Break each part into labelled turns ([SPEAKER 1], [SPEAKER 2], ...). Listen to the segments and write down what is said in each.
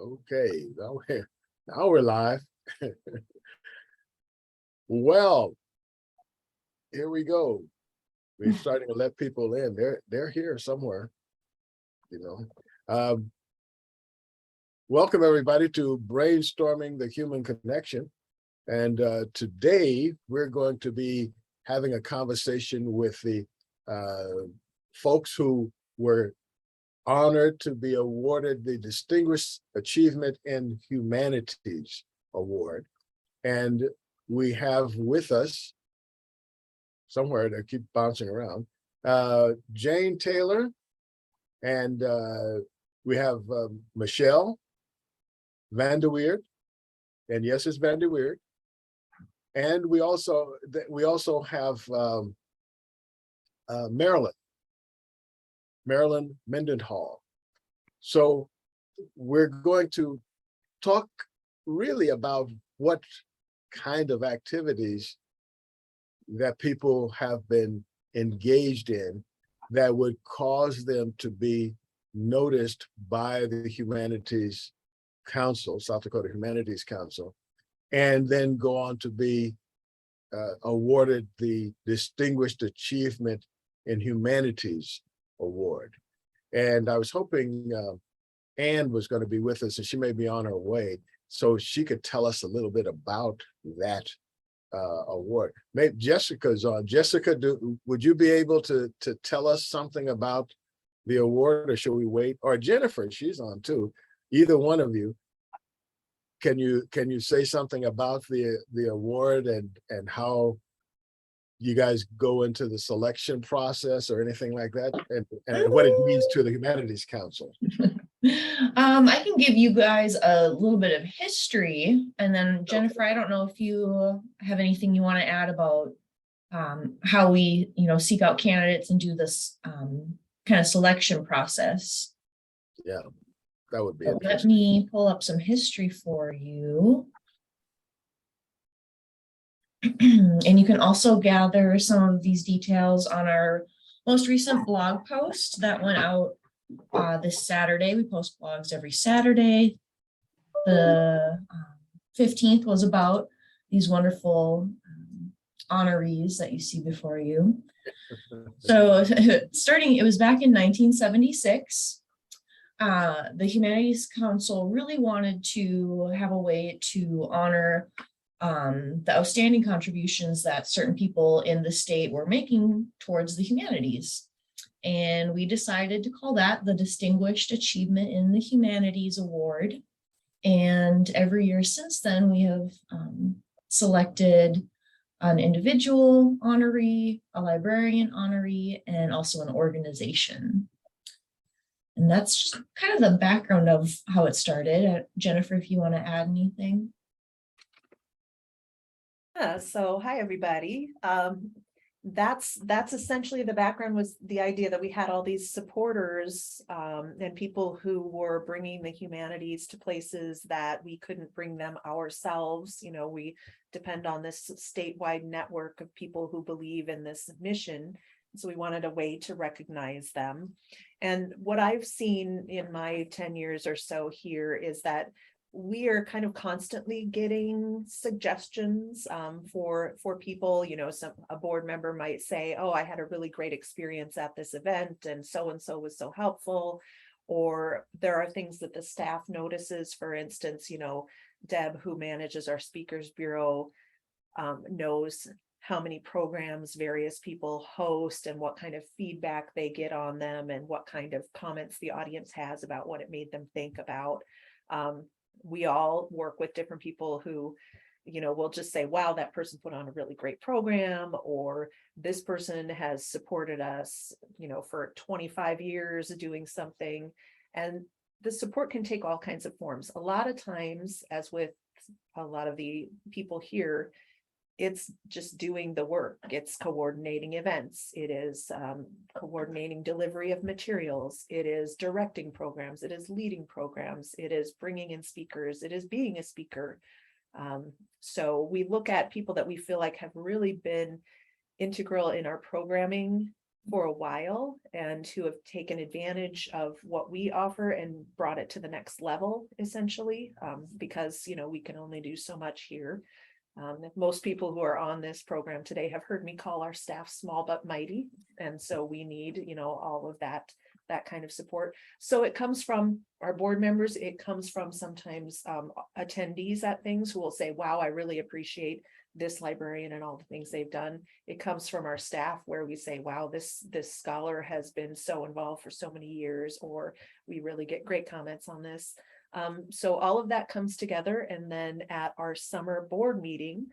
[SPEAKER 1] Okay, now we're live. Well, here we go. We're starting to let people in. They're here somewhere, you know. Welcome everybody to Brainstorming the Human Connection. And today we're going to be having a conversation with the folks who were honored to be awarded the Distinguished Achievement in Humanities Award. And we have with us, somewhere to keep bouncing around, Jane Taylor, and we have Michelle Vande Weerd, and yes, it's Vande Weerd. And we also have Marilyn Mendenhall. So we're going to talk really about what kind of activities that people have been engaged in that would cause them to be noticed by the Humanities Council, South Dakota Humanities Council, and then go on to be awarded the Distinguished Achievement in Humanities Award. And I was hoping Anne was going to be with us, and she may be on her way, so she could tell us a little bit about that award. Maybe Jessica's on. Jessica, would you be able to tell us something about the award, or should we wait? Or Jennifer, she's on too. Either one of you. Can you say something about the award and how you guys go into the selection process or anything like that, and what it means to the Humanities Council?
[SPEAKER 2] I can give you guys a little bit of history, and then Jennifer, I don't know if you have anything you want to add about how we, seek out candidates and do this kind of selection process.
[SPEAKER 1] Yeah, that would be
[SPEAKER 2] so let me pull up some history for you. And you can also gather some of these details on our most recent blog post that went out this Saturday. We post blogs every Saturday. The 15th was about these wonderful honorees that you see before you. So it was back in 1976. The Humanities Council really wanted to have a way to honor the outstanding contributions that certain people in the state were making towards the humanities. And we decided to call that the Distinguished Achievement in the Humanities Award. And every year since then, we have selected an individual honoree, a librarian honoree, and also an organization. And that's just kind of the background of how it started. Jennifer, if you want to add anything.
[SPEAKER 3] So hi, everybody. That's essentially the background, was the idea that we had all these supporters and people who were bringing the humanities to places that we couldn't bring them ourselves. We depend on this statewide network of people who believe in this mission. So we wanted a way to recognize them. And what I've seen in my 10 years or so here is that we are kind of constantly getting suggestions for people. A board member might say, oh, I had a really great experience at this event and so was so helpful. Or there are things that the staff notices. For instance, Deb, who manages our speakers bureau, knows how many programs various people host and what kind of feedback they get on them and what kind of comments the audience has about what it made them think about. We all work with different people who, will just say, wow, that person put on a really great program, or this person has supported us, for 25 years doing something. And the support can take all kinds of forms. A lot of times, as with a lot of the people here, it's just doing the work. It's coordinating events. It is coordinating delivery of materials. It is directing programs. It is leading programs. It is bringing in speakers. It is being a speaker. So we look at people that we feel like have really been integral in our programming for a while and who have taken advantage of what we offer and brought it to the next level, essentially, because, you know, we can only do so much here. Most people who are on this program today have heard me call our staff small but mighty. And so we need, you know, all of that kind of support. So it comes from our board members. It comes from sometimes attendees at things who will say, wow, I really appreciate this librarian and all the things they've done. It comes from our staff where we say, wow, this scholar has been so involved for so many years, or we really get great comments on this. So all of that comes together, and then at our summer board meeting,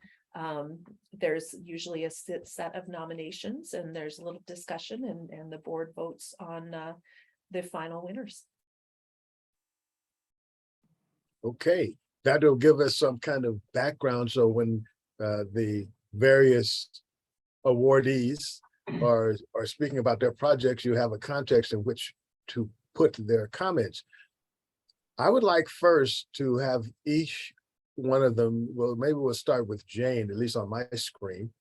[SPEAKER 3] there's usually a set of nominations, and there's a little discussion, and the board votes on the final winners.
[SPEAKER 1] Okay, that'll give us some kind of background. So when the various awardees are speaking about their projects, you have a context in which to put their comments. I would like first to have each one of them, well, maybe we'll start with Jane, at least on my screen,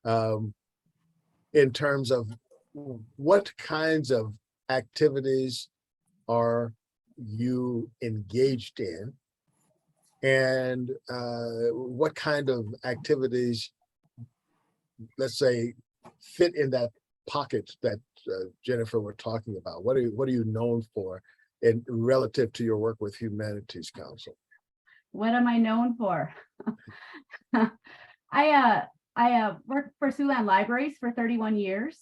[SPEAKER 1] in terms of what kinds of activities are you engaged in, and what kind of activities, let's say, fit in that pocket that Jennifer were talking about. What are you known for in relative to your work with Humanities Council?
[SPEAKER 4] What am I known for? I worked for Siouxland Libraries for 31 years.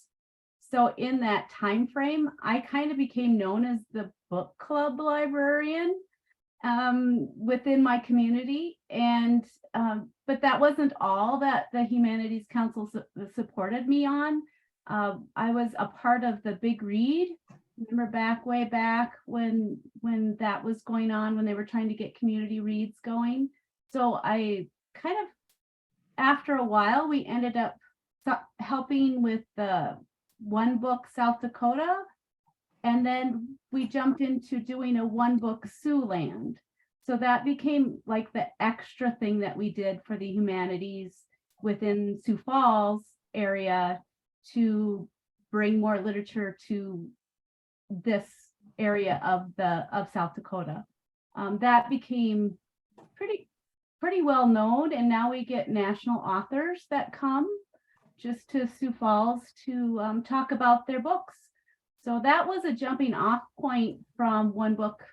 [SPEAKER 4] So in that time frame, I kind of became known as the book club librarian within my community. And but that wasn't all that the Humanities Council supported me on. I was a part of the Big Read. Remember way back when that was going on, when they were trying to get community reads going. So I kind of, after a while, we ended up helping with the One Book South Dakota. And then we jumped into doing a One Book Siouxland. So that became like the extra thing that we did for the humanities within Sioux Falls area to bring more literature to this area of South Dakota. That became pretty well known, and now we get national authors that come just to Sioux Falls to talk about their books. So that was a jumping off point from One Book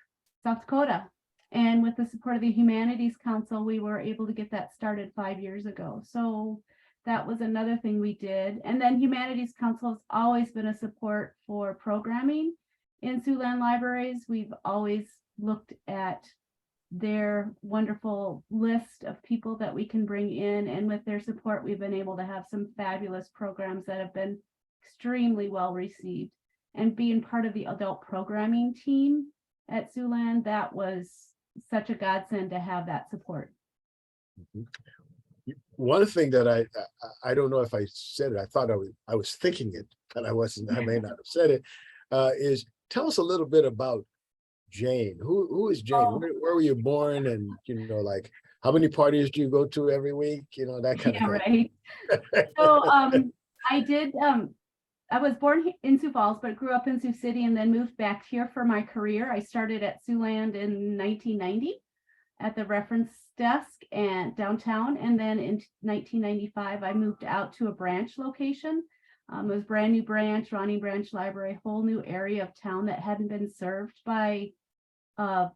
[SPEAKER 4] South Dakota. And with the support of the Humanities Council, we were able to get that started 5 years ago. So that was another thing we did. And then Humanities Council has always been a support for programming in Siouxland Libraries. We've always looked at their wonderful list of people that we can bring in. And with their support, we've been able to have some fabulous programs that have been extremely well received. And being part of the adult programming team at Siouxland, that was such a godsend to have that support.
[SPEAKER 1] One thing that I don't know if I said it, I thought I was thinking it, but I wasn't, I may not have said it, is tell us a little bit about Jane. Who is Jane?
[SPEAKER 4] Oh.
[SPEAKER 1] Where were you born? And, you know, like, how many parties do you go to every week? You know, that kind of thing.
[SPEAKER 4] Right. So I was born in Sioux Falls, but grew up in Sioux City and then moved back here for my career. I started at Siouxland in 1990 at the reference desk and downtown. And then in 1995, I moved out to a branch location. It was brand new branch, Ronnie Branch Library, whole new area of town that hadn't been served by a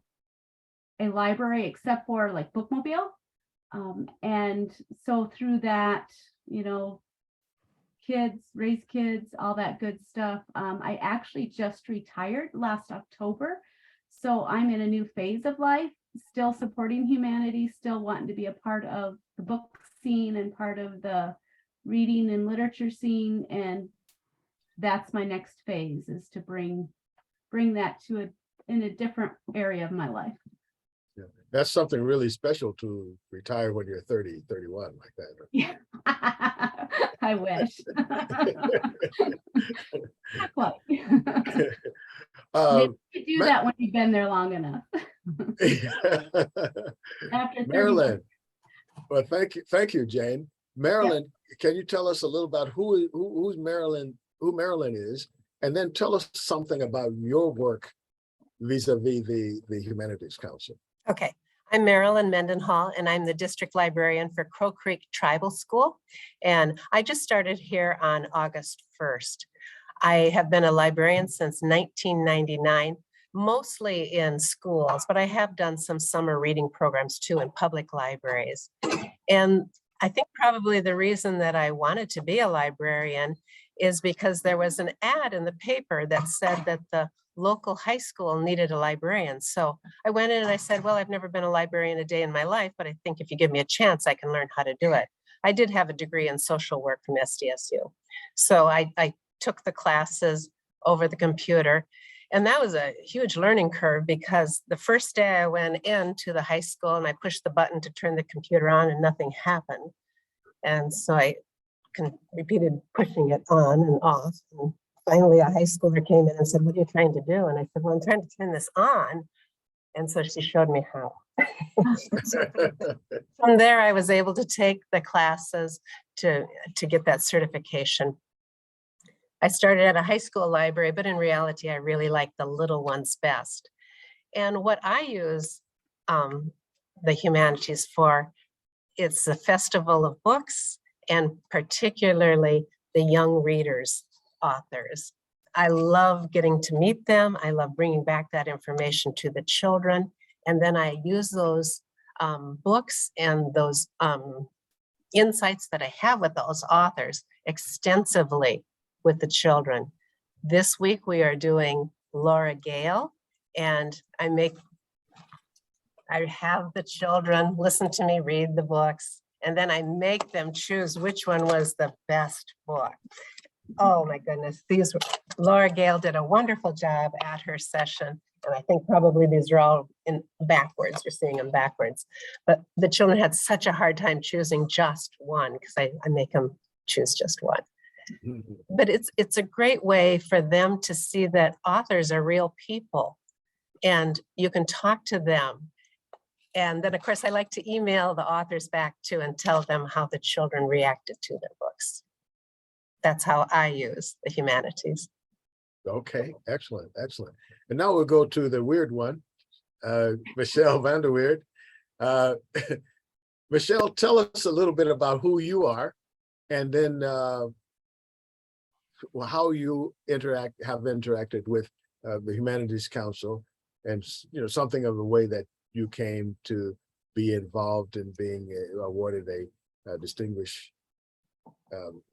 [SPEAKER 4] library except for like Bookmobile. And so through that, you know, raise kids, all that good stuff. I actually just retired last October. So I'm in a new phase of life, still supporting humanities, still wanting to be a part of the book scene and part of the reading and literature scene. And that's my next phase, is to bring that to in a different area of my life.
[SPEAKER 1] Yeah. That's something really special to retire when you're 30, 31 like that.
[SPEAKER 4] Yeah. I wish. Not quite. You do that when you've been there long enough. After 30
[SPEAKER 1] Marilyn, well, thank you, Jane. Marilyn, can you tell us a little about who's Marilyn who Marilyn is, and then tell us something about your work vis-a-vis the Humanities Council.
[SPEAKER 5] Okay, I'm Marilyn Mendenhall, and I'm the district librarian for Crow Creek Tribal School. And I just started here on August 1st. I have been a librarian since 1999, mostly in schools, but I have done some summer reading programs too in public libraries. And I think probably the reason that I wanted to be a librarian is because there was an ad in the paper that said that the local high school needed a librarian. So I went in and I said, well, I've never been a librarian a day in my life, but I think if you give me a chance, I can learn how to do it. I did have a degree in social work from SDSU. So I took the classes over the computer, and that was a huge learning curve because the first day I went into the high school and I pushed the button to turn the computer on and nothing happened. And so I repeated pushing it on and off. And finally, a high schooler came in and said, what are you trying to do? And I said, well, I'm trying to turn this on. And so she showed me how. From there, I was able to take the classes to get that certification. I started at a high school library, but in reality, I really like the little ones best. And what I use the Humanities for, it's the Festival of Books, and particularly the young readers, authors. I love getting to meet them. I love bringing back that information to the children. And then I use those books and those insights that I have with those authors extensively with the children. This week we are doing Laura Gale, and I have the children listen to me read the books, and then I make them choose which one was the best book. Oh my goodness, Laura Gale did a wonderful job at her session. And I think probably these are all in backwards. You're seeing them backwards. But the children had such a hard time choosing just one because I make them choose just one. But it's a great way for them to see that authors are real people and you can talk to them. And then of course I like to email the authors back too and tell them how the children reacted to their books. That's how I use the Humanities.
[SPEAKER 1] Okay, excellent, excellent. And now we'll go to the weird one, Michelle Vande Weerd. Michelle, tell us a little bit about who you are, and then how you have interacted with the Humanities Council, and something of the way that you came to be involved in being awarded a distinguished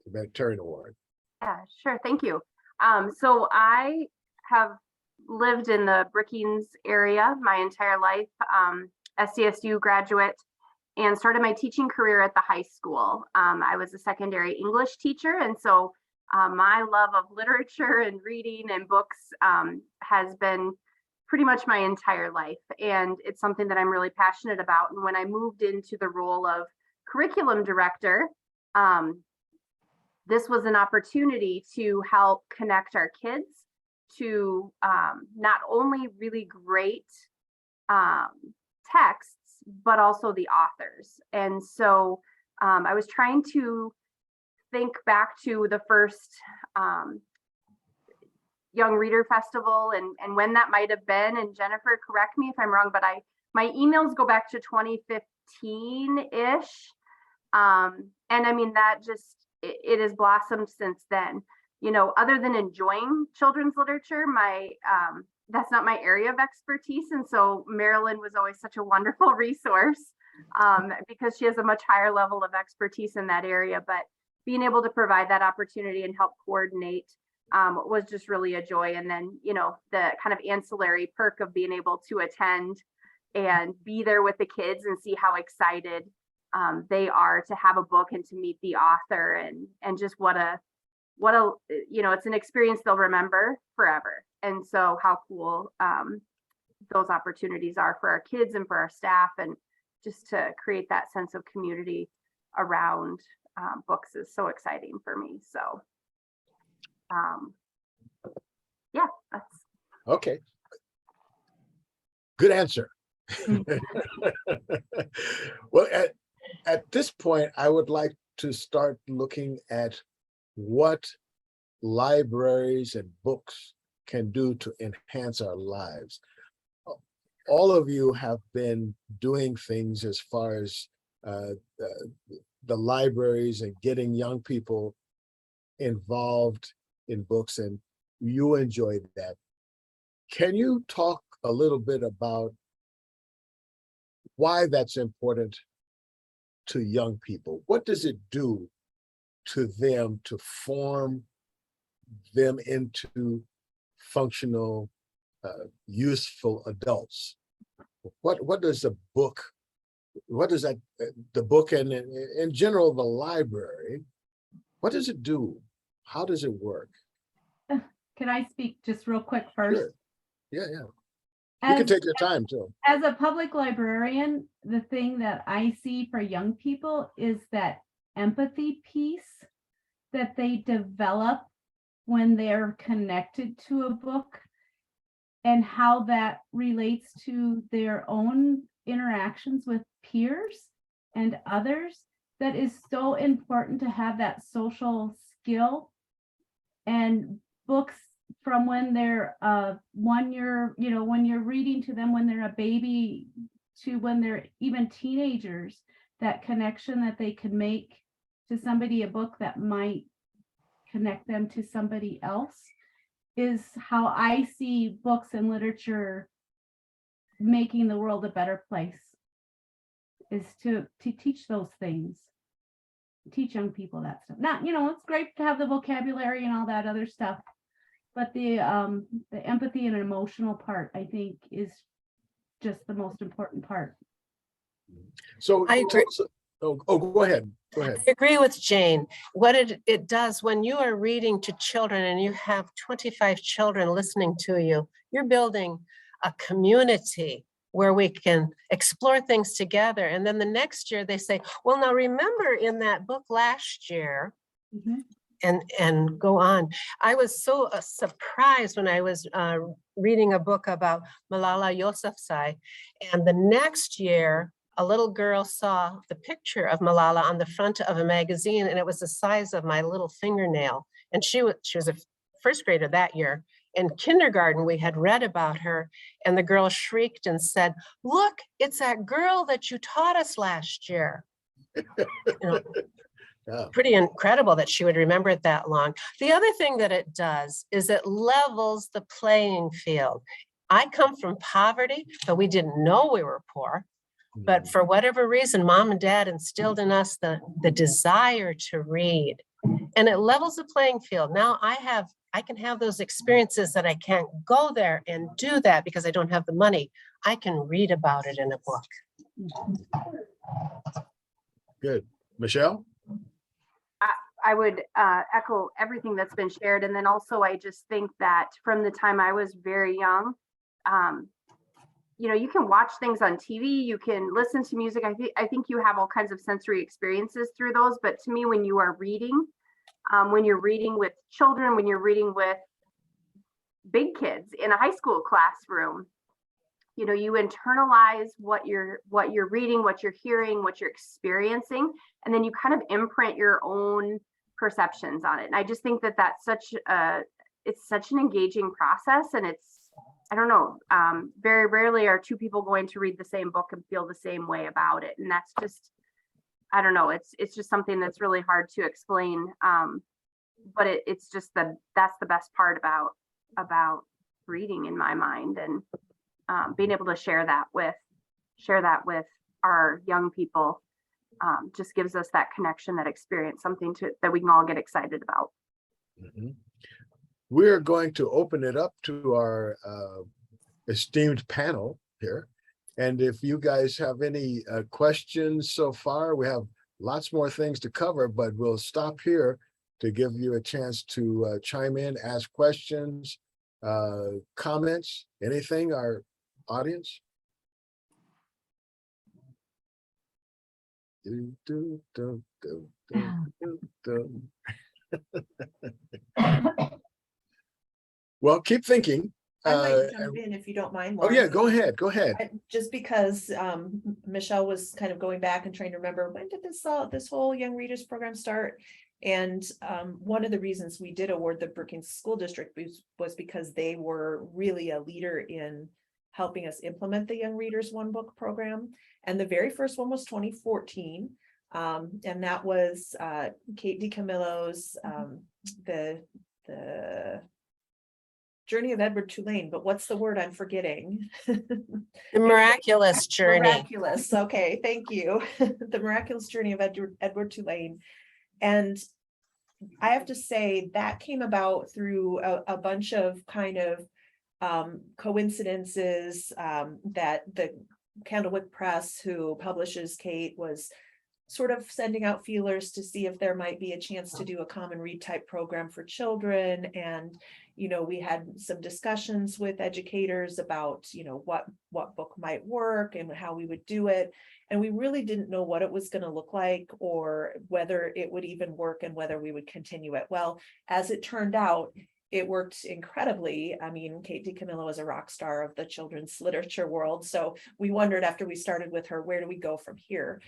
[SPEAKER 1] humanitarian award.
[SPEAKER 4] Yeah, sure. Thank you. So I have lived in the Brookings area my entire life, SDSU graduate, and started my teaching career at the high school. I was a secondary English teacher, and so my love of literature and reading and books has been pretty much my entire life, and it's something that I'm really passionate about. And when I moved into the role of curriculum director, this was an opportunity to help connect our kids to not only really great texts, but also the authors. And so I was trying to think back to the first Young Reader Festival and when that might have been. And Jennifer, correct me if I'm wrong, but my emails go back to 2015-ish. And I mean, that just, it has blossomed since then. Other than enjoying children's literature, that's not my area of expertise. And so Marilyn was always such a wonderful resource because she has a much higher level of expertise in that area. But being able to provide that opportunity and help coordinate was just really a joy. And then, the kind of ancillary perk of being able to attend and be there with the kids and see how excited they are to have a book and to meet the author, and just what a it's an experience they'll remember forever. And so how cool those opportunities are for our kids and for our staff, and just to create that sense of community around books is so exciting for me. So yeah, that's
[SPEAKER 1] okay. Good answer. Well, at this point, I would like to start looking at what libraries and books can do to enhance our lives. All of you have been doing things as far as the libraries and getting young people involved in books, and you enjoyed that. Can you talk a little bit about why that's important to young people? What does it do to them to form them into functional, useful adults? What does the book, what does that, the book and in general, the library, what does it do? How does it work?
[SPEAKER 4] Can I speak just real quick first?
[SPEAKER 1] Sure. Yeah. You can take your time too.
[SPEAKER 4] As a public librarian, the thing that I see for young people is that empathy piece that they develop when they're connected to a book, and how that relates to their own interactions with peers and others. That is so important to have that social skill. And books from when they're 1 year, when you're reading to them when they're a baby to when they're even teenagers, that connection that they can make to somebody, a book that might connect them to somebody else, is how I see books and literature making the world a better place, is to teach those things, teach young people that stuff. Not, it's great to have the vocabulary and all that other stuff, but the empathy and emotional part, I think, is just the most important part.
[SPEAKER 1] So
[SPEAKER 5] I agree.
[SPEAKER 1] Go ahead.
[SPEAKER 5] I agree with Jane. What it does when you are reading to children and you have 25 children listening to you, you're building a community where we can explore things together. And then the next year they say, well, now remember in that book last year, and go on. I was so surprised when I was reading a book about Malala Yousafzai, and the next year, a little girl saw the picture of Malala on the front of a magazine, and it was the size of my little fingernail. And she was a first grader that year. In kindergarten, we had read about her, and the girl shrieked and said, look, it's that girl that you taught us last year.
[SPEAKER 1] Yeah.
[SPEAKER 5] Pretty incredible that she would remember it that long. The other thing that it does is it levels the playing field. I come from poverty, but we didn't know we were poor. But for whatever reason, mom and dad instilled in us the desire to read, and it levels the playing field. Now I can have those experiences that I can't go there and do that because I don't have the money. I can read about it in a book.
[SPEAKER 1] Good. Michelle?
[SPEAKER 6] I would echo everything that's been shared. And then also, I just think that from the time I was very young, you can watch things on TV, you can listen to music. I think you have all kinds of sensory experiences through those. But to me, when you are reading, when you're reading with children, when you're reading with big kids in a high school classroom, you internalize what you're reading, what you're hearing, what you're experiencing, and then you kind of imprint your own perceptions on it. And I just think that that's it's such an engaging process, and I don't know, very rarely are two people going to read the same book and feel the same way about it. And that's just, I don't know, it's just something that's really hard to explain. But it's just that's the best part about reading in my mind, and being able to share that with our young people just gives us that connection, that experience, something that we can all get excited about.
[SPEAKER 1] Mm-hmm. We're going to open it up to our esteemed panel here. And if you guys have any questions so far, we have lots more things to cover, but we'll stop here to give you a chance to chime in, ask questions, comments, anything, our audience. Well, keep thinking.
[SPEAKER 3] I might jump in if you don't mind.
[SPEAKER 1] Oh yeah,
[SPEAKER 3] Lauren.
[SPEAKER 1] go ahead.
[SPEAKER 3] Just because Michelle was kind of going back and trying to remember, when did this whole Young Readers program start? And one of the reasons we did award the Brookings School District was because they were really a leader in helping us implement the Young Readers One Book program. And the very first one was 2014. And that was Kate DiCamillo's the Journey of Edward Tulane, but what's the word I'm forgetting?
[SPEAKER 5] The miraculous journey.
[SPEAKER 3] Miraculous, okay, thank you. The Miraculous Journey of Edward Tulane. And I have to say that came about through a bunch of kind of coincidences that the Candlewick Press, who publishes Kate, was sort of sending out feelers to see if there might be a chance to do a common read type program for children. And, you know, we had some discussions with educators about, you know, what book might work and how we would do it. And we really didn't know what it was going to look like or whether it would even work and whether we would continue it. Well, as it turned out, it worked incredibly. I mean, Kate DiCamillo is a rock star of the children's literature world. So we wondered after we started with her, where do we go from here?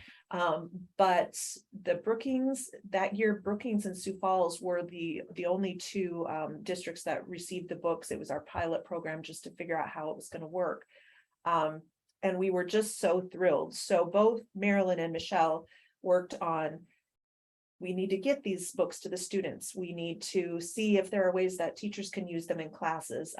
[SPEAKER 3] But the Brookings, that year, Brookings and Sioux Falls were the only two districts that received the books. It was our pilot program just to figure out how it was going to work. And we were just so thrilled. So both Marilyn and Michelle worked on, we need to get these books to the students. We need to see if there are ways that teachers can use them in classes.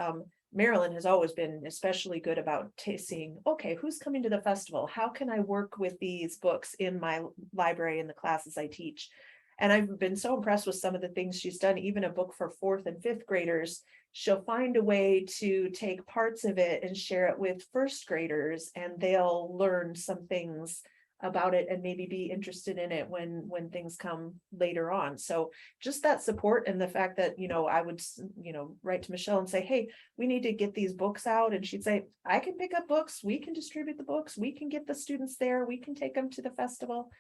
[SPEAKER 3] Marilyn has always been especially good about seeing, okay, who's coming to the festival? How can I work with these books in my library and the classes I teach? And I've been so impressed with some of the things she's done, even a book for 4th and 5th graders. She'll find a way to take parts of it and share it with 1st graders, and they'll learn some things about it and maybe be interested in it when things come later on. So just that support and the fact that, you know, I would, you know, write to Michelle and say, hey, we need to get these books out. And she'd say, I can pick up books. We can distribute the books. We can get the students there. We can take them to the festival.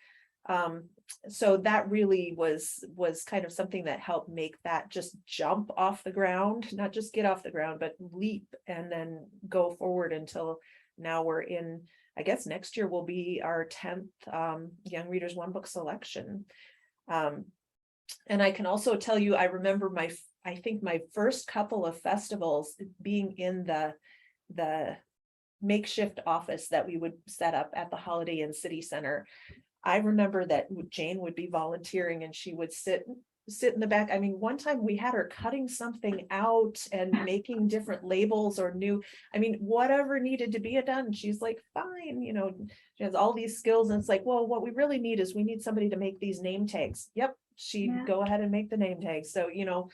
[SPEAKER 3] So that really was kind of something that helped make that just jump off the ground, not just get off the ground, but leap and then go forward until now we're in, I guess next year will be our 10th Young Readers One Book selection. And I can also tell you, I remember I think my first couple of festivals being in the makeshift office that we would set up at the Holiday Inn City Center. I remember that Jane would be volunteering and she would sit in the back. I mean, one time we had her cutting something out and making different labels or whatever needed to be done. She's like, fine, you know, she has all these skills. And it's like, well, what we really need is we need somebody to make these name tags. Yep. She'd go ahead and make the name tags. So, you know,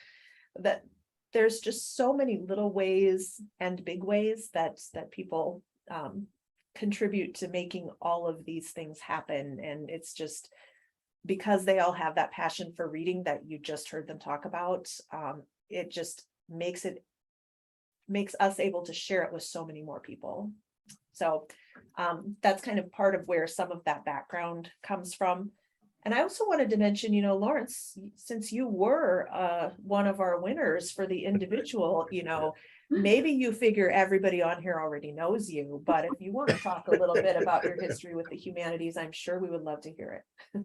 [SPEAKER 3] that there's just so many little ways and big ways that people contribute to making all of these things happen. And it's just because they all have that passion for reading that you just heard them talk about. It just makes us able to share it with so many more people. So that's kind of part of where some of that background comes from. And I also wanted to mention, you know, Lawrence, since you were one of our winners for the individual, you know, maybe you figure everybody on here already knows you, but if you want to talk a little bit about your history with the humanities, I'm sure we would love to hear it.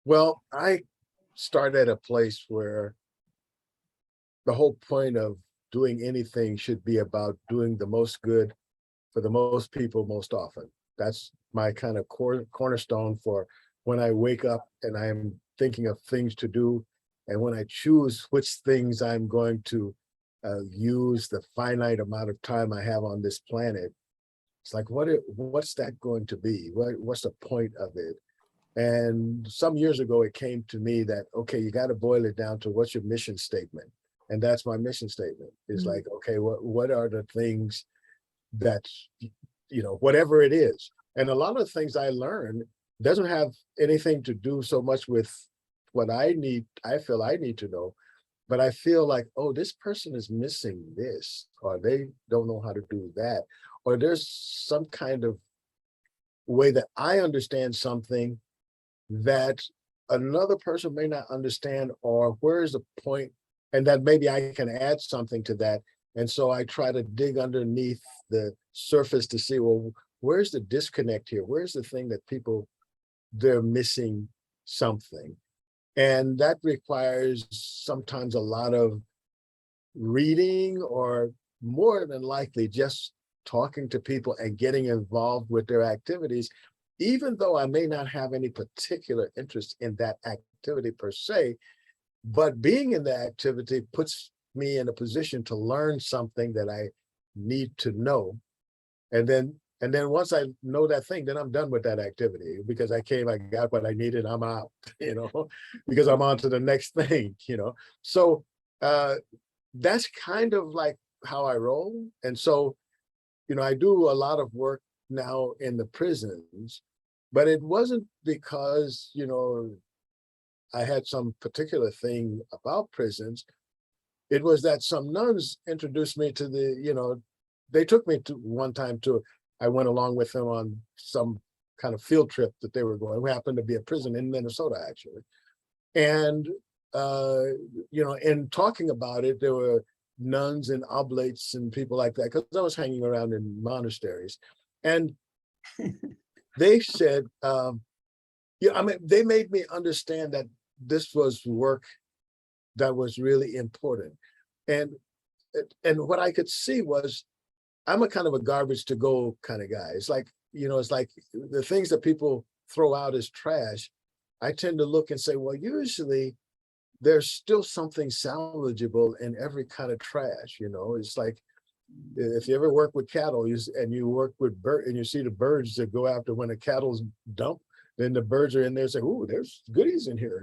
[SPEAKER 1] Well, I started at a place where the whole point of doing anything should be about doing the most good for the most people most often. That's my kind of cornerstone for when I wake up and I'm thinking of things to do, and when I choose which things I'm going to use the finite amount of time I have on this planet. It's like, what's that going to be? What's the point of it? And some years ago, it came to me that, okay, you got to boil it down to what's your mission statement? And that's my mission statement. It's like, okay, what are the things that, you know, whatever it is. And a lot of the things I learned doesn't have anything to do so much with what I feel I need to know, but I feel like, oh, this person is missing this, or they don't know how to do that, or there's some kind of way that I understand something that another person may not understand, or where is the point, and that maybe I can add something to that. And so I try to dig underneath the surface to see, well, where's the disconnect here? Where's the thing that they're missing something? And that requires sometimes a lot of reading, or more than likely just talking to people and getting involved with their activities, even though I may not have any particular interest in that activity per se, but being in the activity puts me in a position to learn something that I need to know. And then once I know that thing, then I'm done with that activity, because I got what I needed, I'm out, because I'm on to the next thing, So that's kind of like how I roll. And so, I do a lot of work now in the prisons, but it wasn't because, I had some particular thing about prisons. It was that some nuns introduced me to they took me to one time I went along with them on some kind of field trip that they were going. We happened to be a prison in Minnesota, actually. And, in talking about it, there were nuns and oblates and people like that, because I was hanging around in monasteries. And they said, they made me understand that this was work that was really important. And what I could see was, I'm a kind of a garbage to go kind of guy. It's like, it's like the things that people throw out as trash, I tend to look and say, well, usually there's still something salvageable in every kind of trash. It's like, if you ever work with cattle, and you work with birds, and you see the birds that go after when the cattle's dumped, then the birds are in there saying, "Ooh, there's goodies in here,"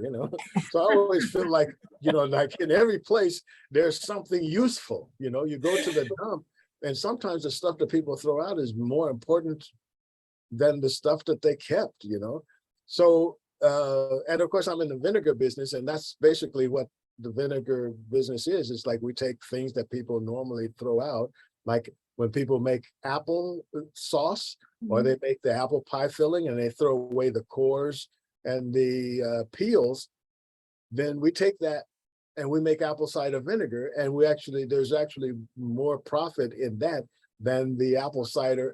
[SPEAKER 1] So I always feel like, like in every place, there's something useful. You go to the dump, and sometimes the stuff that people throw out is more important than the stuff that they kept, So, and of course, I'm in the vinegar business, and that's basically what the vinegar business is. It's like we take things that people normally throw out, like when people make apple sauce, or they make the apple pie filling and they throw away the cores and the peels, then we take that and we make apple cider vinegar, and there's actually more profit in that than the apple cider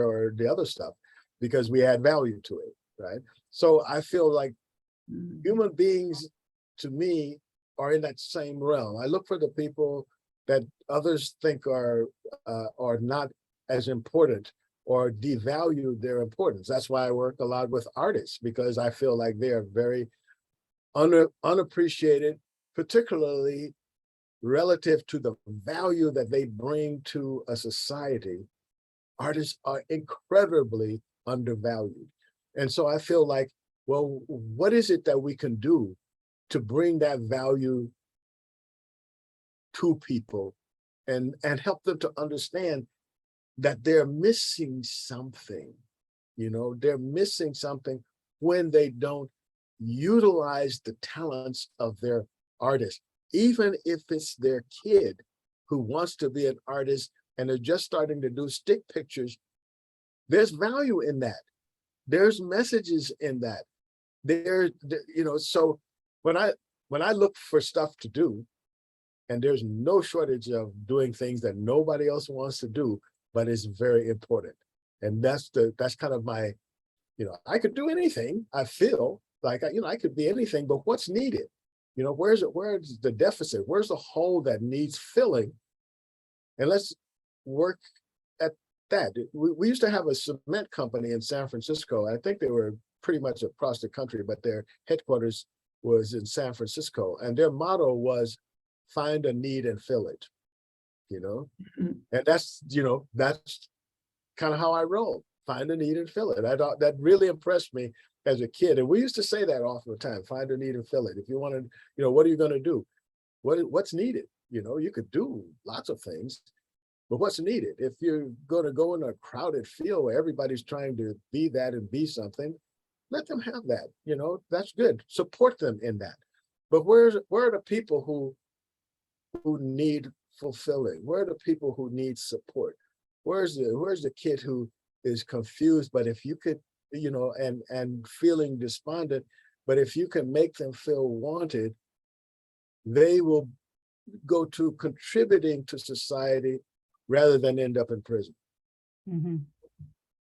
[SPEAKER 1] or the other stuff, because we add value to it, right? So I feel like human beings, to me, are in that same realm. I look for the people that others think are not as important, or devalue their importance. That's why I work a lot with artists, because I feel like they are very unappreciated, particularly relative to the value that they bring to a society. Artists are incredibly undervalued. And so I feel like, well, what is it that we can do to bring that value to people, and help them to understand that they're missing something, they're missing something when they don't utilize the talents of their artist, even if it's their kid who wants to be an artist and they're just starting to do stick pictures. There's value in that. There's messages in that. So when I look for stuff to do, and there's no shortage of doing things that nobody else wants to do, but it's very important. And that's kind of my, I could do anything. I feel like, I could be anything, but what's needed? Where's the deficit? Where's the hole that needs filling? And let's work at that. We used to have a cement company in San Francisco. I think they were pretty much across the country, but their headquarters was in San Francisco. And their motto was, find a need and fill it, and that's kind of how I roll. Find a need and fill it. I thought that really impressed me as a kid. And we used to say that often the time, find a need and fill it. If you want to, what are you going to do? What's needed? You could do lots of things, but what's needed? If you're going to go in a crowded field where everybody's trying to be that and be something, let them have that, that's good. Support them in that. But where are the people who need fulfilling? Where are the people who need support? Where's the kid who is confused, but if you could, and feeling despondent, but if you can make them feel wanted, they will go to contributing to society rather than end up in prison.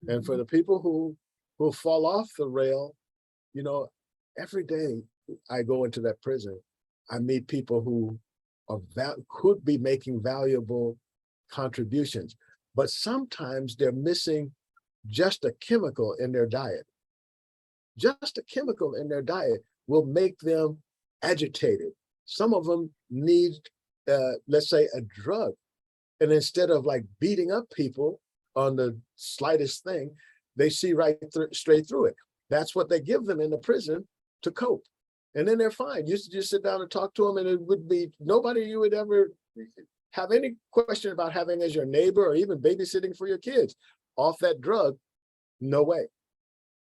[SPEAKER 1] And for the people who fall off the rail, every day I go into that prison, I meet people who are could be making valuable contributions, but sometimes they're missing just a chemical in their diet. Just a chemical in their diet will make them agitated. Some of them need, let's say, a drug. And instead of like beating up people on the slightest thing, they see straight through it. That's what they give them in the prison to cope. And then they're fine. You just sit down and talk to them, and it would be nobody you would ever have any question about having as your neighbor or even babysitting for your kids. Off that drug, no way,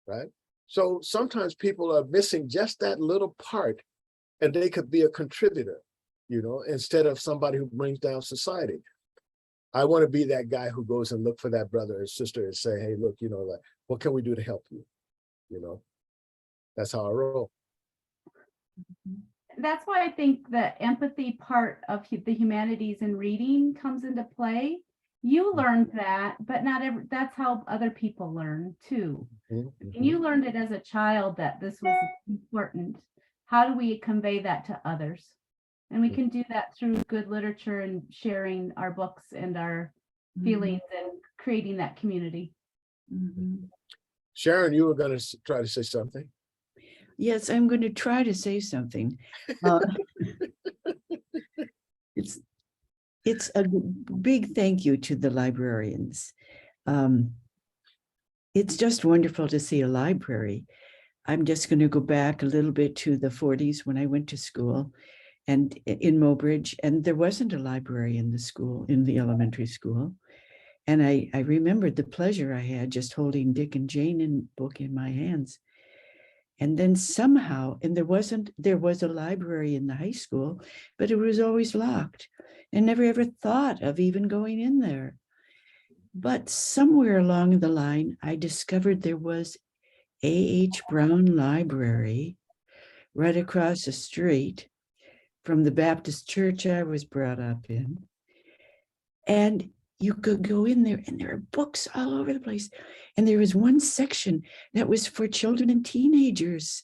[SPEAKER 1] right? So sometimes people are missing just that little part, and they could be a contributor, instead of somebody who brings down society. I want to be that guy who goes and look for that brother or sister and say, hey, look, like, what can we do to help you? That's how I roll.
[SPEAKER 4] That's why I think the empathy part of the humanities and reading comes into play. You learned that, but that's how other people learn too.
[SPEAKER 1] Mm-hmm.
[SPEAKER 4] And you learned it as a child that this was important. How do we convey that to others? And we can do that through good literature and sharing our books and our feelings and creating that community.
[SPEAKER 1] Sharon, you were going to try to say something.
[SPEAKER 7] Yes, I'm going to try to say something. It's a big thank you to the librarians. It's just wonderful to see a library. I'm just going to go back a little bit to the 40s when I went to school and in Mobridge, and there wasn't a library in the school, in the elementary school. And I remembered the pleasure I had just holding Dick and Jane book in my hands. And then somehow, and there was a library in the high school, but it was always locked and never ever thought of even going in there. But somewhere along the line, I discovered there was A.H. Brown Library right across the street from the Baptist church I was brought up in. And you could go in there and there are books all over the place. And there was one section that was for children and teenagers,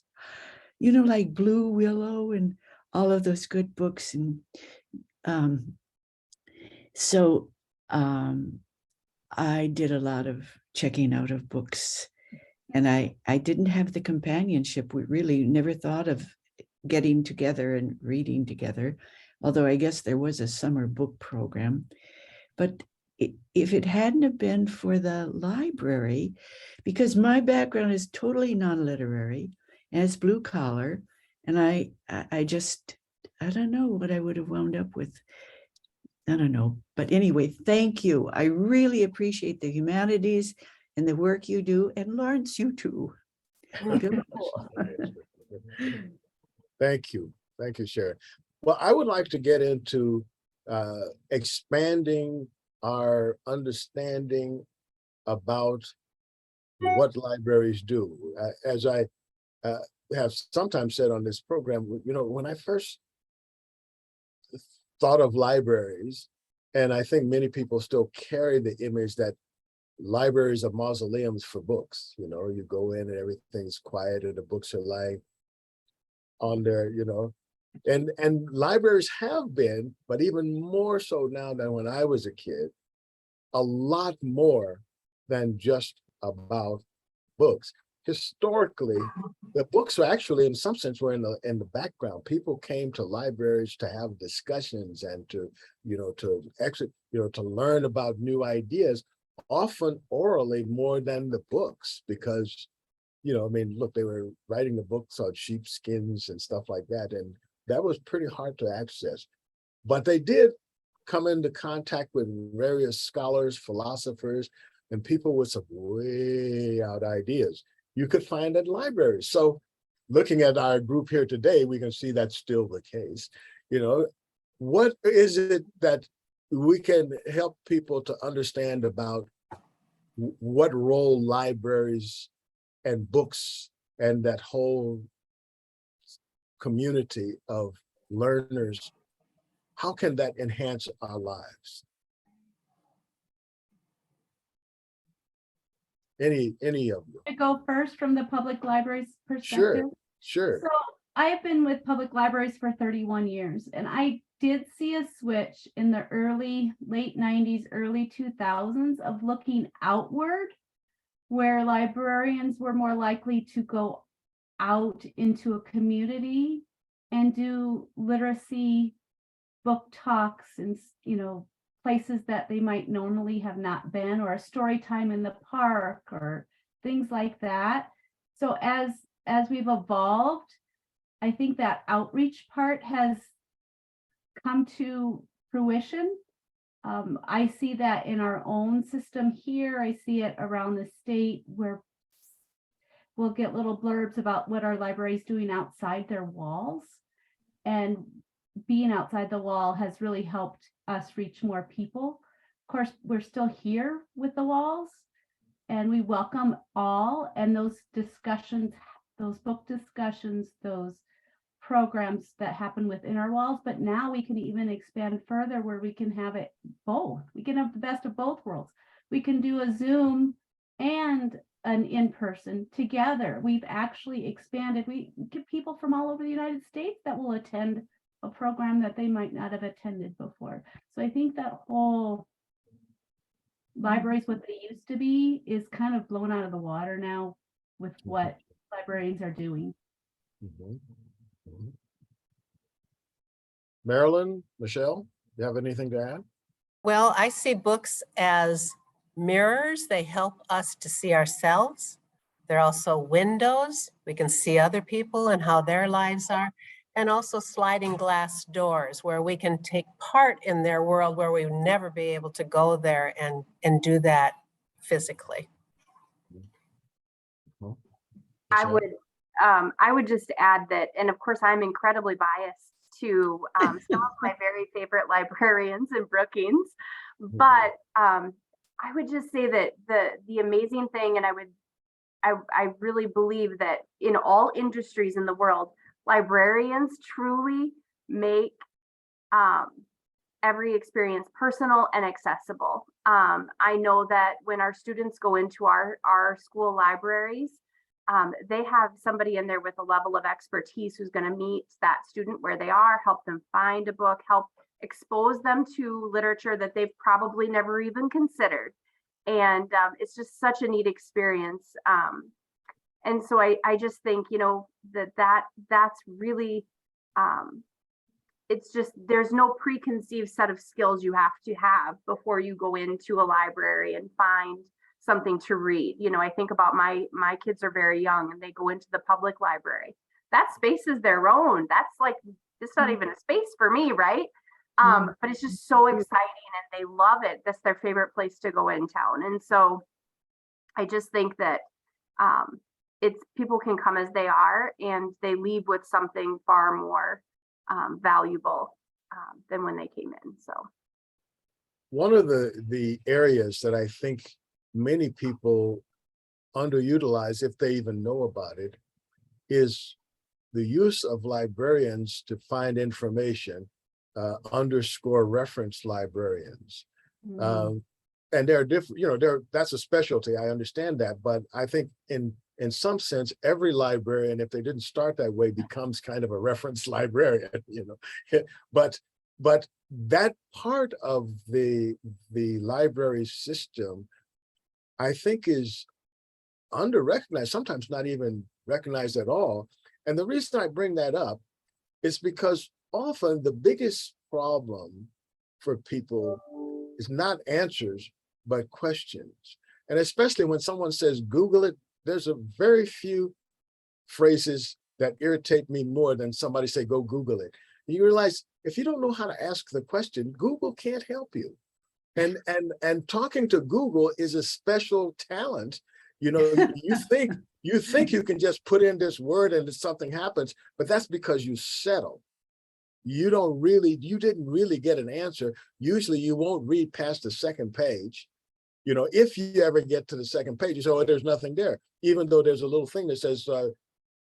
[SPEAKER 7] like Blue Willow and all of those good books. And so I did a lot of checking out of books, and I didn't have the companionship. We really never thought of getting together and reading together, although I guess there was a summer book program. But if it hadn't have been for the library, because my background is totally non-literary and it's blue collar, and I don't know what I would have wound up with. I don't know. But anyway, thank you. I really appreciate the humanities and the work you do, and Lawrence, you too.
[SPEAKER 1] Thank you. Thank you, Sharon. Well, I would like to get into expanding our understanding about what libraries do. As I have sometimes said on this program, when I first thought of libraries, and I think many people still carry the image that libraries are mausoleums for books. You go in and everything's quiet and the books are lying on there, and libraries have been, but even more so now than when I was a kid, a lot more than just about books. Historically, the books were actually, in some sense, were in the background. People came to libraries to have discussions and to learn about new ideas, often orally more than the books, because look, they were writing the books on sheepskins and stuff like that, and that was pretty hard to access. But they did come into contact with various scholars, philosophers, and people with some way out ideas you could find at libraries. So looking at our group here today, we can see that's still the case. What is it that we can help people to understand about what role libraries and books and that whole community of learners, how can that enhance our lives? Any of you?
[SPEAKER 4] I go first from the public library's perspective.
[SPEAKER 1] Sure. Sure.
[SPEAKER 4] So I have been with public libraries for 31 years, and I did see a switch in the late 90s, early 2000s of looking outward, where librarians were more likely to go out into a community and do literacy book talks and, places that they might normally have not been, or a story time in the park or things like that. So as we've evolved, I think that outreach part has come to fruition. I see that in our own system here. I see it around the state where we'll get little blurbs about what our library is doing outside their walls. And being outside the wall has really helped us reach more people. Of course, we're still here with the walls, and we welcome all. And those discussions, those book discussions, those programs that happen within our walls, but now we can even expand further where we can have it both. We can have the best of both worlds. We can do a Zoom and an in-person together. We've actually expanded. We get people from all over the United States that will attend a program that they might not have attended before. So I think that whole libraries, what they used to be, is kind of blown out of the water now with what librarians are doing.
[SPEAKER 1] Mhm. Mhm. Marilyn, Michelle, you have anything to add?
[SPEAKER 5] Well, I see books as mirrors. They help us to see ourselves. They're also windows. We can see other people and how their lives are. And also sliding glass doors where we can take part in their world where we would never be able to go there and do that physically.
[SPEAKER 1] Mhm.
[SPEAKER 6] I
[SPEAKER 1] Michelle?
[SPEAKER 6] would, I would just add that, and of course, I'm incredibly biased to some of my very favorite librarians in Brookings, but I would just say that the amazing thing, and I really believe that in all industries in the world, librarians truly make every experience personal and accessible. I know that when our students go into our school libraries, they have somebody in there with a level of expertise who's going to meet that student where they are, help them find a book, help expose them to literature that they've probably never even considered. And it's just such a neat experience. And so I just think, that's really, it's just, there's no preconceived set of skills you have to have before you go into a library and find something to read. I think about my kids are very young and they go into the public library. That space is their own. That's like, it's not even a space for me, right? But it's just so exciting and they love it. That's their favorite place to go in town. And so I just think that it's people can come as they are and they leave with something far more valuable than when they came in. So
[SPEAKER 1] One of the areas that I think many people underutilize, if they even know about it, is the use of librarians to find information, underscore reference librarians. And they're different, that's a specialty, I understand that, but I think in some sense, every librarian, if they didn't start that way, becomes kind of a reference librarian, but that part of the library system, I think, is under-recognized, sometimes not even recognized at all. And the reason I bring that up is because often the biggest problem for people is not answers, but questions. And especially when someone says, Google it, there's a very few phrases that irritate me more than somebody say, go Google it. And you realize if you don't know how to ask the question, Google can't help you. And talking to Google is a special talent. You think you can just put in this word and something happens, but that's because you settle. You didn't really get an answer. Usually you won't read past the second page. If you ever get to the second page, you say, oh, there's nothing there, even though there's a little thing that says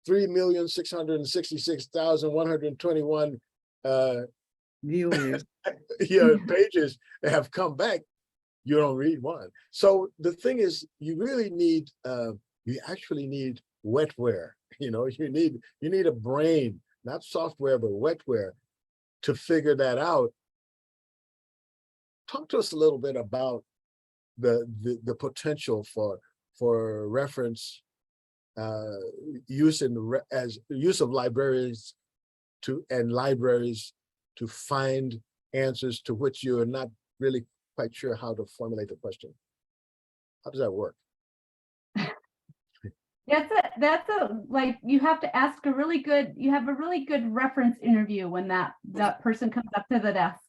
[SPEAKER 1] 3,666,121
[SPEAKER 7] Viewers.
[SPEAKER 1] pages that have come back. You don't read one. So the thing is, you really need, you actually need wetware. You know, you need a brain, not software, but wetware to figure that out. Talk to us a little bit about the potential for reference use as use of libraries and libraries to find answers to which you are not really quite sure how to formulate the question. How does that work?
[SPEAKER 4] That's like, you have to ask you have a really good reference interview when that person comes up to the desk,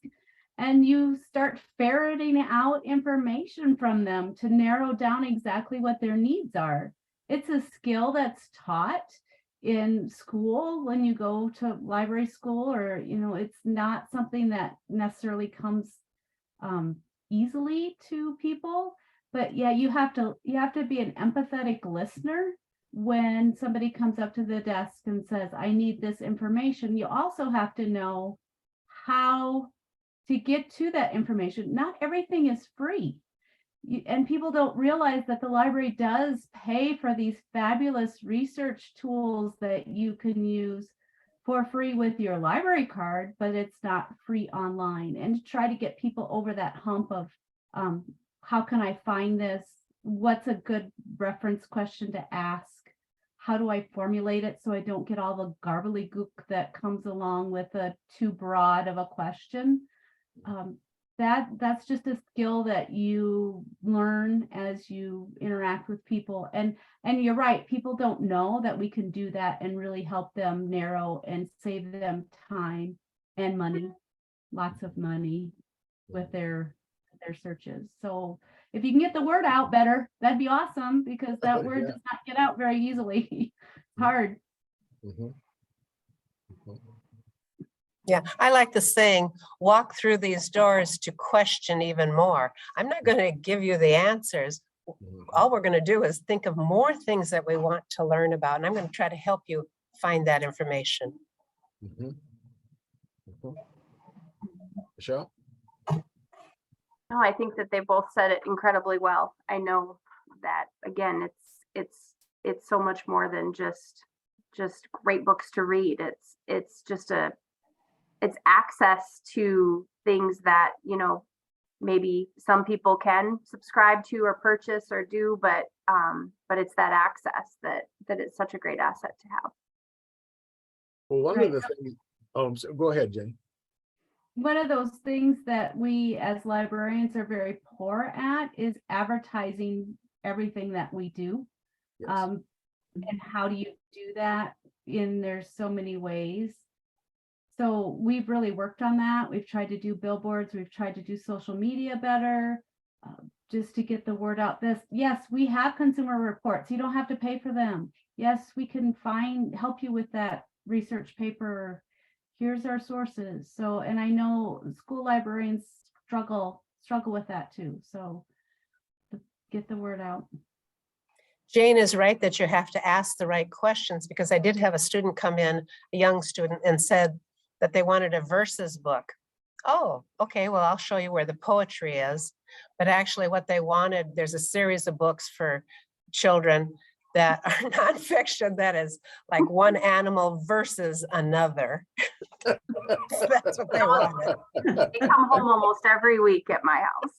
[SPEAKER 4] and you start ferreting out information from them to narrow down exactly what their needs are. It's a skill that's taught in school when you go to library school, or, you know, it's not something that necessarily comes easily to people. But yeah, you have to be an empathetic listener when somebody comes up to the desk and says, I need this information. You also have to know how to get to that information. Not everything is free. And people don't realize that the library does pay for these fabulous research tools that you can use for free with your library card, but it's not free online. And to try to get people over that hump of how can I find this? What's a good reference question to ask? How do I formulate it so I don't get all the gobbledygook that comes along with a too broad of a question? That's just a skill that you learn as you interact with people. And you're right, people don't know that we can do that and really help them narrow and save them time and money, lots of money with their searches. So if you can get the word out better, that'd be awesome, because that word does not get out very easily. It's hard.
[SPEAKER 5] Yeah, I like the saying, walk through these doors to question even more. I'm not going to give you the answers. All we're going to do is think of more things that we want to learn about, and I'm going to try to help you find that information.
[SPEAKER 1] Michelle?
[SPEAKER 6] No, I think that they both said it incredibly well. I know that, again, it's so much more than just great books to read. It's access to things that, you know, maybe some people can subscribe to or purchase or do, but it's that access that is such a great asset to have.
[SPEAKER 1] Well, one of the things, so go ahead, Jane.
[SPEAKER 4] One of those things that we as librarians are very poor at is advertising everything that we do.
[SPEAKER 1] Yes.
[SPEAKER 4] And how do you do that? There's so many ways. So we've really worked on that. We've tried to do billboards. We've tried to do social media better, just to get the word out. Yes, we have consumer reports. You don't have to pay for them. Yes, we can help you with that research paper. Here's our sources. So, and I know school librarians struggle with that too. So get the word out.
[SPEAKER 5] Jane is right that you have to ask the right questions, because I did have a student come in, a young student, and said that they wanted a verses book. Oh, okay, well, I'll show you where the poetry is. But actually what they wanted, there's a series of books for children that are nonfiction that is like one animal versus another. That's what they wanted.
[SPEAKER 6] They come home almost every week at my house.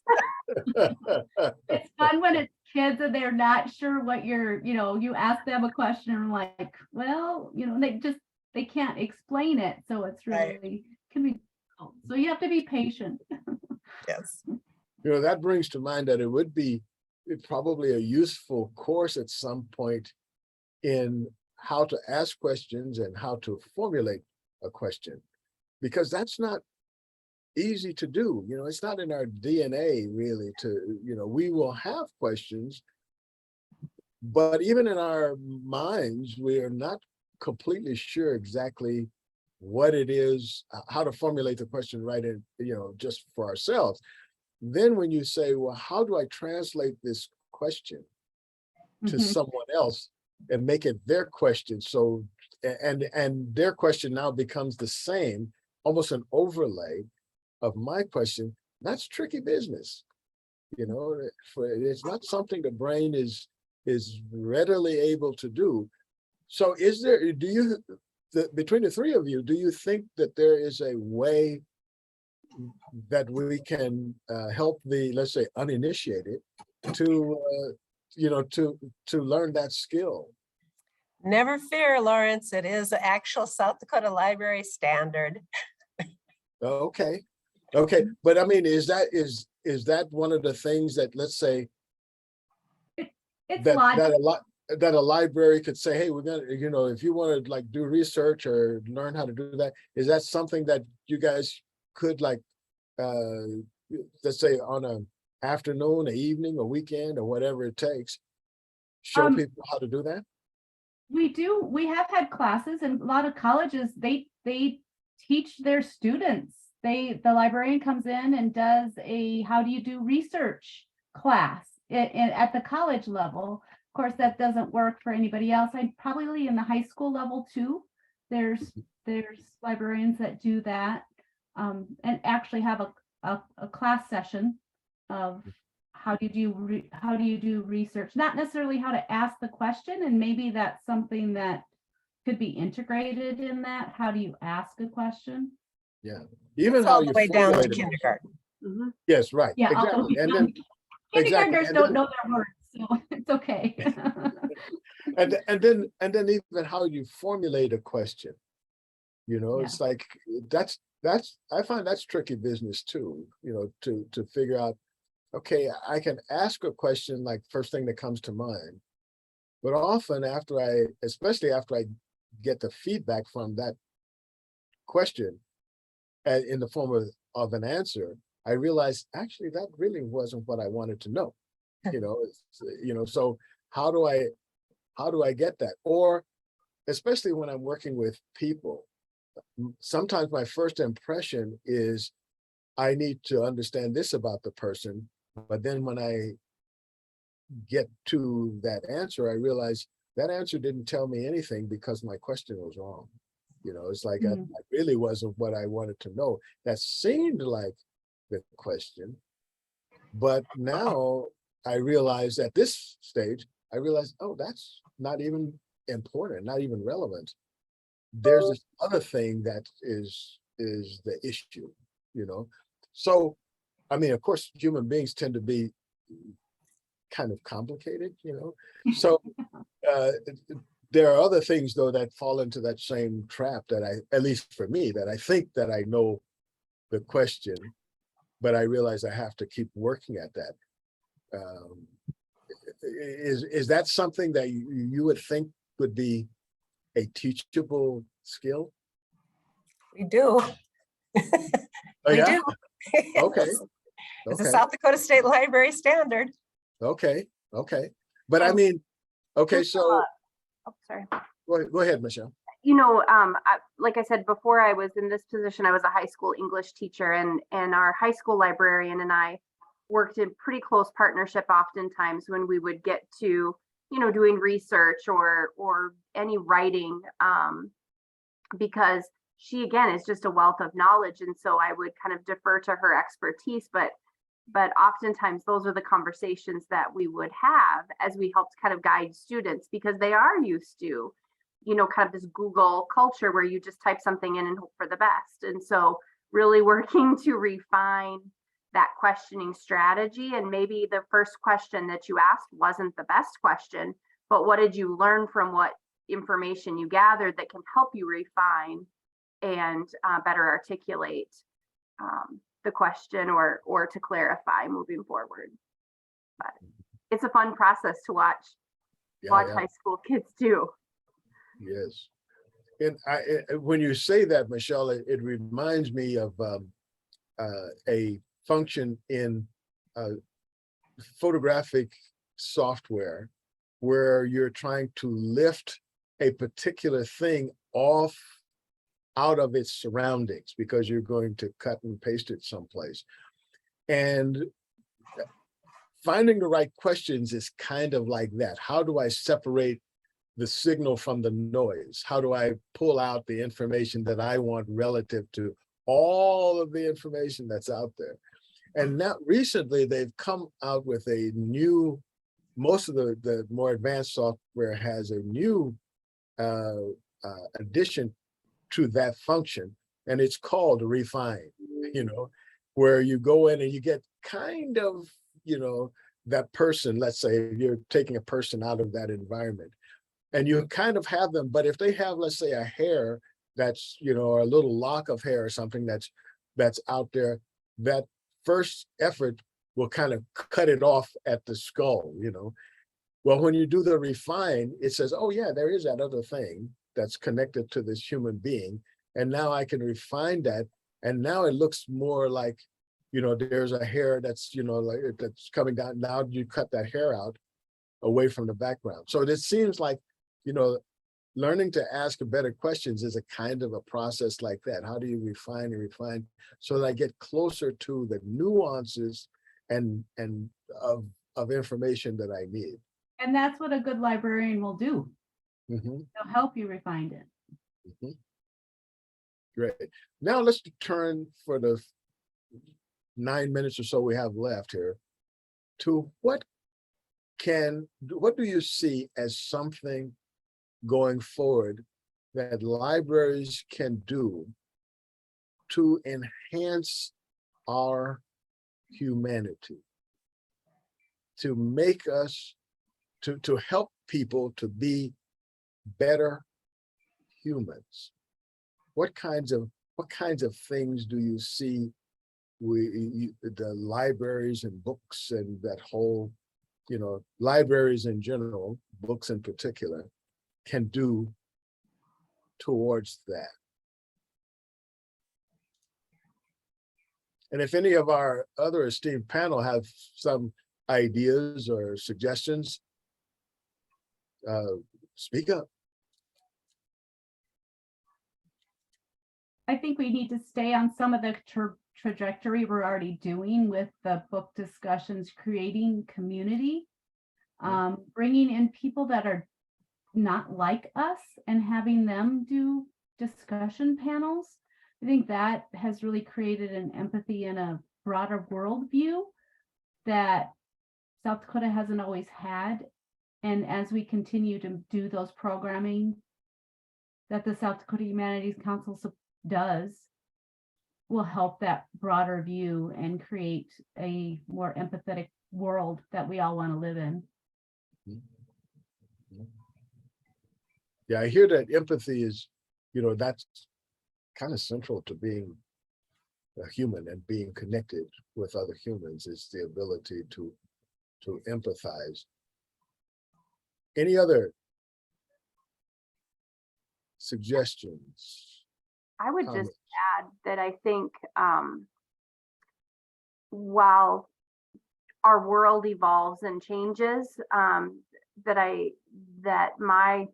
[SPEAKER 4] It's fun when it's kids and they're not sure what you ask them a question and like, well, they can't explain it. So it's really can be difficult. So you have to be patient.
[SPEAKER 5] Yes.
[SPEAKER 1] That brings to mind that it would be probably a useful course at some point in how to ask questions and how to formulate a question, because that's not easy to do. It's not in our DNA really we will have questions, but even in our minds, we are not completely sure exactly what it is, how to formulate the question right in, just for ourselves. Then when you say, well, how do I translate this question to someone else and make it their question? So, and their question now becomes the same, almost an overlay of my question. That's tricky business. It's not something the brain is readily able to do. So is there, between the three of you, do you think that there is a way that we can help the, let's say, uninitiated to, to learn that skill?
[SPEAKER 5] Never fear, Lawrence, it is the actual South Dakota Library standard.
[SPEAKER 1] Okay, okay, but I mean, is that one of the things that, let's say,
[SPEAKER 4] It's
[SPEAKER 1] that
[SPEAKER 4] logical.
[SPEAKER 1] that a library could say, hey, we're gonna, if you want to like do research or learn how to do that, is that something that you guys could like, let's say on a afternoon, a evening, a weekend, or whatever it takes, show people how to do that?
[SPEAKER 4] We have had classes, and a lot of colleges, they teach their students. The librarian comes in and does a how do you do research class at the college level. Of course, that doesn't work for anybody else. I'd probably in the high school level too. There's librarians that do that, and actually have a class session of how do you do research, not necessarily how to ask the question, and maybe that's something that could be integrated in that. How do you ask a question?
[SPEAKER 1] Yeah, even
[SPEAKER 5] It's
[SPEAKER 1] how
[SPEAKER 5] all
[SPEAKER 1] you
[SPEAKER 5] the way down to
[SPEAKER 1] formulate it.
[SPEAKER 5] kindergarten.
[SPEAKER 6] Mhm.
[SPEAKER 1] Yes, right,
[SPEAKER 4] Yeah, all the
[SPEAKER 1] exactly,
[SPEAKER 4] way
[SPEAKER 1] and
[SPEAKER 4] down.
[SPEAKER 1] then exactly,
[SPEAKER 4] Kindergartners
[SPEAKER 1] and
[SPEAKER 4] don't
[SPEAKER 1] then,
[SPEAKER 4] know their words, so it's okay.
[SPEAKER 1] and then even how you formulate a question.
[SPEAKER 4] Yeah.
[SPEAKER 1] It's like that's I find that's tricky business too. To figure out. Okay, I can ask a question like first thing that comes to mind, but often especially after I get the feedback from that question in the form of an answer, I realize actually that really wasn't what I wanted to know. So how do I get that? Or especially when I'm working with people, sometimes my first impression is I need to understand this about the person. But then when I get to that answer, I realize that answer didn't tell me anything because my question was wrong. It's like that really wasn't what I wanted to know. That seemed like the question. But now I realize at this stage, oh, that's not even important, not even relevant. There's this other thing that is the issue, So, I mean, of course, human beings tend to be kind of complicated, So there are other things, though, that fall into that same trap that at least for me, that I think that I know the question, but I realize I have to keep working at that. Is that something that you would think would be a teachable skill?
[SPEAKER 5] We do.
[SPEAKER 1] Oh,
[SPEAKER 5] We
[SPEAKER 1] yeah?
[SPEAKER 5] do.
[SPEAKER 1] Okay.
[SPEAKER 5] It's a
[SPEAKER 1] Okay.
[SPEAKER 5] South Dakota State Library standard.
[SPEAKER 1] Okay. But I mean, okay, so
[SPEAKER 6] Oh, sorry.
[SPEAKER 1] go ahead, Michelle.
[SPEAKER 6] Like I said, before I was in this position, I was a high school English teacher, and our high school librarian and I worked in pretty close partnership oftentimes when we would get to, doing research or any writing, because she, again, is just a wealth of knowledge. And so I would kind of defer to her expertise, but oftentimes those are the conversations that we would have as we helped kind of guide students, because they are used to, kind of this Google culture where you just type something in and hope for the best. And so really working to refine that questioning strategy. And maybe the first question that you asked wasn't the best question, but what did you learn from what information you gathered that can help you refine and better articulate the question or to clarify moving forward. But it's a fun process to watch high school kids do.
[SPEAKER 1] Yes. And when you say that, Michelle, it reminds me of a function in photographic software where you're trying to lift a particular thing out of its surroundings because you're going to cut and paste it someplace. And finding the right questions is kind of like that. How do I separate the signal from the noise? How do I pull out the information that I want relative to all of the information that's out there? And now recently they've come out with a new, most of the more advanced software has a new addition to that function, and it's called refine, where you go in and you get kind of, that person, let's say if you're taking a person out of that environment, and you kind of have them, but if they have, let's say, a hair that's, or a little lock of hair or something that's out there, that first effort will kind of cut it off at the skull, Well, when you do the refine, it says, oh yeah, there is that other thing that's connected to this human being. And now I can refine that. And now it looks more like, there's a hair that's, like that's coming down. Now you cut that hair out away from the background. So it seems like, learning to ask better questions is a kind of a process like that. How do you refine and refine so that I get closer to the nuances and of information that I need?
[SPEAKER 4] And that's what a good librarian will do.
[SPEAKER 1] Mm-hmm.
[SPEAKER 4] They'll help you refine it.
[SPEAKER 1] Mm-hmm. Great. Now let's turn for the 9 minutes or so we have left here to what do you see as something going forward that libraries can do to enhance our humanity, to make us, to help people to be better humans? What kinds of things do you see the libraries and books and that whole, libraries in general, books in particular, can do towards that? And if any of our other esteemed panel have some ideas or suggestions, speak up.
[SPEAKER 4] I think we need to stay on some of the trajectory we're already doing with the book discussions, creating community, bringing in people that are not like us and having them do discussion panels. I think that has really created an empathy and a broader worldview that South Dakota hasn't always had. And as we continue to do those programming that the South Dakota Humanities Council does, will help that broader view and create a more empathetic world that we all want to live in.
[SPEAKER 1] Yeah, I hear that empathy is, that's kind of central to being a human and being connected with other humans, is the ability to empathize. Any other suggestions?
[SPEAKER 6] I would just add that I think while our world evolves and changes, that my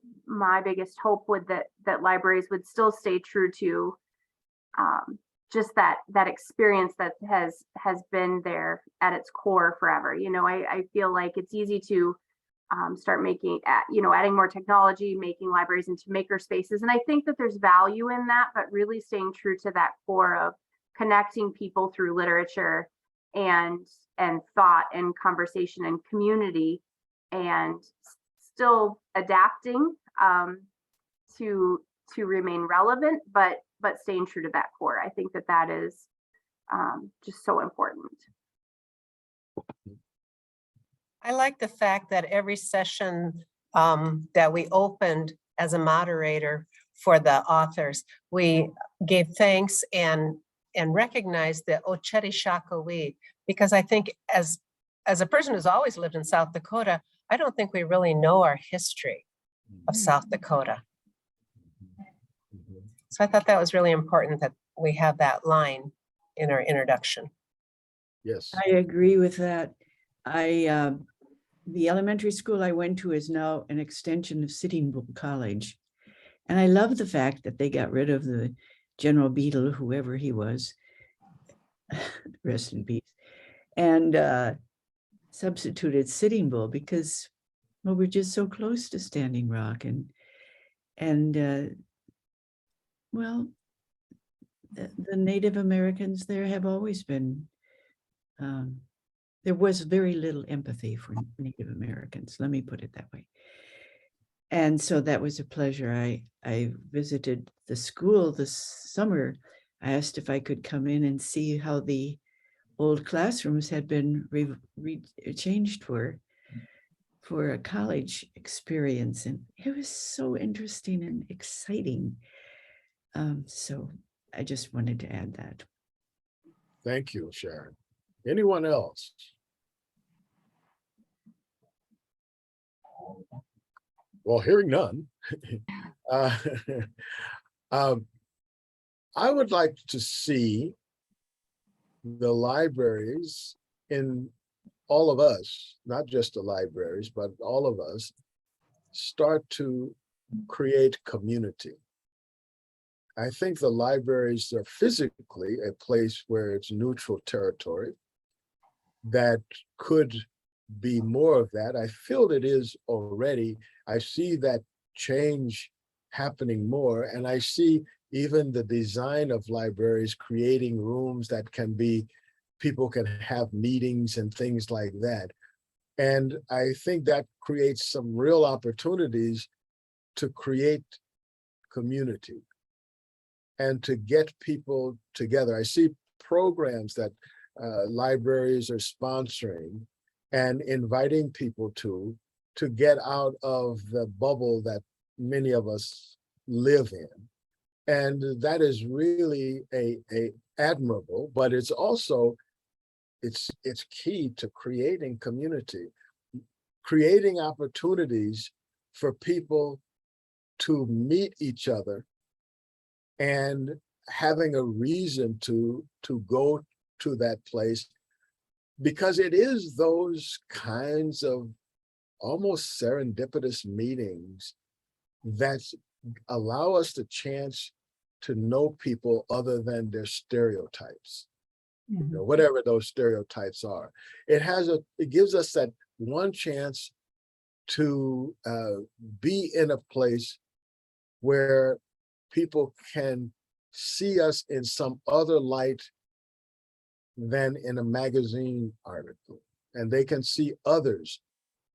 [SPEAKER 6] biggest hope would that libraries would still stay true to just that experience that has been there at its core forever. I feel like it's easy to start making, adding more technology, making libraries into maker spaces. And I think that there's value in that, but really staying true to that core of connecting people through literature and thought and conversation and community, and still adapting to remain relevant, but staying true to that core. I think that is just so important.
[SPEAKER 5] I like the fact that every session that we opened as a moderator for the authors, we gave thanks and recognized the Ocheti Shakawi, because I think as a person who's always lived in South Dakota, I don't think we really know our history of South Dakota. So I thought that was really important that we have that line in our introduction.
[SPEAKER 1] Yes.
[SPEAKER 7] I agree with that. The elementary school I went to is now an extension of Sitting Bull College. And I love the fact that they got rid of the General Beadle, whoever he was, rest in peace, and substituted Sitting Bull, because we're just so close to Standing Rock. And well, the Native Americans there have always been, there was very little empathy for Native Americans, let me put it that way. And so that was a pleasure. I visited the school this summer. I asked if I could come in and see how the old classrooms had been changed for a college experience. And it was so interesting and exciting. So I just wanted to add that.
[SPEAKER 1] Thank you, Sharon. Anyone else? Well, hearing none, uh, I would like to see the libraries in all of us, not just the libraries, but all of us, start to create community. I think the libraries are physically a place where it's neutral territory that could be more of that. I feel it is already. I see that change happening more, and I see even the design of libraries creating rooms that can be, people can have meetings and things like that. And I think that creates some real opportunities to create community and to get people together. I see programs that libraries are sponsoring and inviting people to get out of the bubble that many of us live in. And that is really a admirable, but it's also, it's key to creating community, creating opportunities for people to meet each other and having a reason to go to that place, because it is those kinds of almost serendipitous meetings that allow us the chance to know people other than their stereotypes, you know, whatever those stereotypes are. It gives us that one chance to be in a place where people can see us in some other light than in a magazine article, and they can see others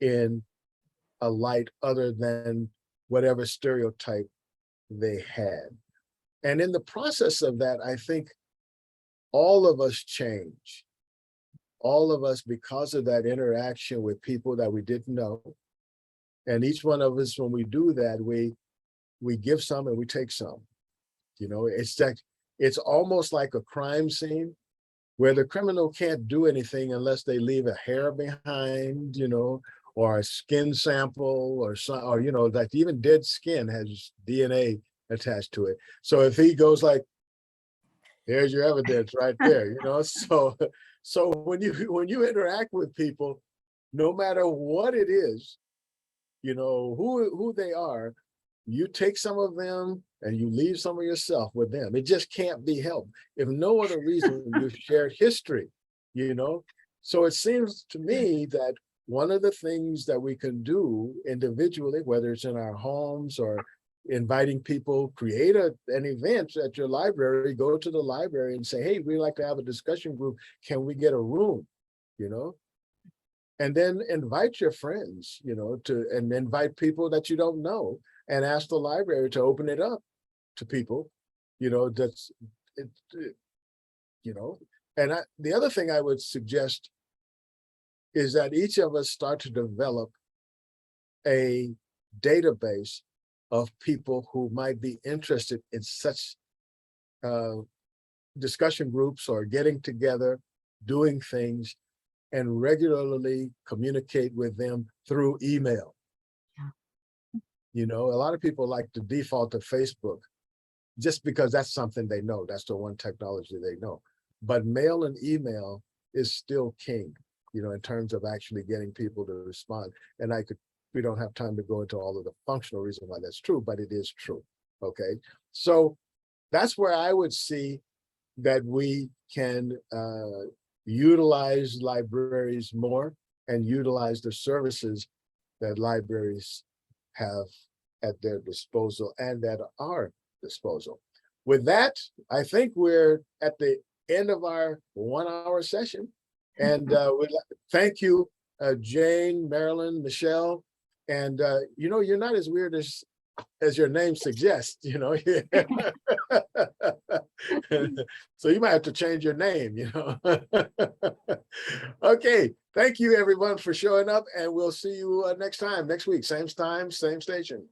[SPEAKER 1] in a light other than whatever stereotype they had. And in the process of that, I think all of us change. All of us, because of that interaction with people that we didn't know. And each one of us, when we do that, we give some and we take some. You know, it's almost like a crime scene where the criminal can't do anything unless they leave a hair behind, you know, or a skin sample or some, or, you know, like even dead skin has DNA attached to it. So if he goes like, there's your evidence right there, you know. So when you interact with people, no matter what it is, you know, who they are, you take some of them and you leave some of yourself with them. It just can't be helped. If no other reason, you've shared history, you know. So it seems to me that one of the things that we can do individually, whether it's in our homes or inviting people, create an event at your library, go to the library and say, hey, we'd like to have a discussion group. Can we get a room, you know? And then invite your friends, you know, and invite people that you don't know and ask the library to open it up to people, you know, you know. And the other thing I would suggest is that each of us start to develop a database of people who might be interested in such discussion groups or getting together, doing things, and regularly communicate with them through email. Yeah. You know, a lot of people like to default to Facebook just because that's something they know. That's the one technology they know. But mail and email is still king, you know, in terms of actually getting people to respond. And we don't have time to go into all of the functional reasons why that's true, but it is true, okay? So that's where I would see that we can utilize libraries more and utilize the services that libraries have at their disposal and at our disposal. With that, I think we're at the end of our 1 hour session. And thank you, Jane, Marilyn, Michelle, And you know, you're not as weird as your name suggests, you know. So you might have to change your name, you know. Okay, thank you everyone for showing up, and we'll see you next week, same time, same station.